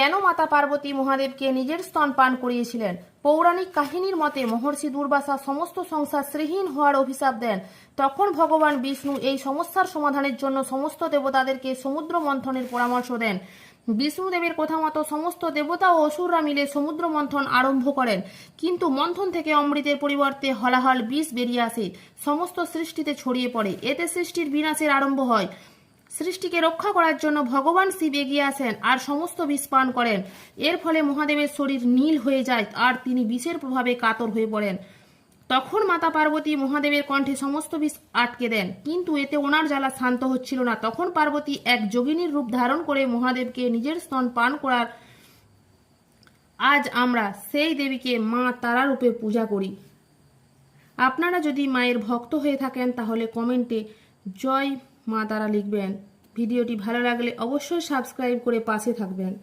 কেন মাতা পার্বতী মহাদেবকে নিজের স্তন পান করিয়েছিলেন? পৌরাণিক কাহিনীর মতে মহর্ষি দুর্বাসা সমস্ত সংসার শ্রীহীন হওয়ার অভিশাপ দেন। তখন ভগবান বিষ্ণু এই সমস্যার সমাধানের জন্য সমস্ত দেবতাদেরকে সমুদ্র মন্থনের পরামর্শ দেন। বিষ্ণুদেবের কথা মতো সমস্ত দেবতা ও অসুররা মিলে সমুদ্র মন্থন আরম্ভ করেন, কিন্তু মন্থন থেকে অমৃতের পরিবর্তে হলাহল বিষ বেরিয়ে আসে, সমস্ত সৃষ্টিতে ছড়িয়ে পড়ে। এতে সৃষ্টির বিনাশের আরম্ভ হয়। সৃষ্টিকে রক্ষা করার জন্য ভগবান শিব এগিয়ে আসেন আর সমস্ত বিষ পান করেন। এর ফলে মহাদেবের শরীর নীল হয়ে যায় আর তিনি বিষের প্রভাবে কাতর হয়ে পড়েন। তখন মাতা পার্বতী মহাদেবের কণ্ঠে সমস্ত বিষ আটকে দেন, কিন্তু এতে ওনার জ্বালা শান্ত হচ্ছিল না। তখন পার্বতী এক যোগিনীর রূপ ধারণ করে মহাদেবকে নিজের স্তন পান করার আজ আমরা সেই দেবীকে মা তারা রূপে পূজা করি। আপনারা যদি মায়ের ভক্ত হয়ে থাকেন তাহলে কমেন্টে জয় মা তারা লিখবেন। ভিডিওটি ভালো লাগলে অবশ্যই সাবস্ক্রাইব করে পাশে থাকবেন।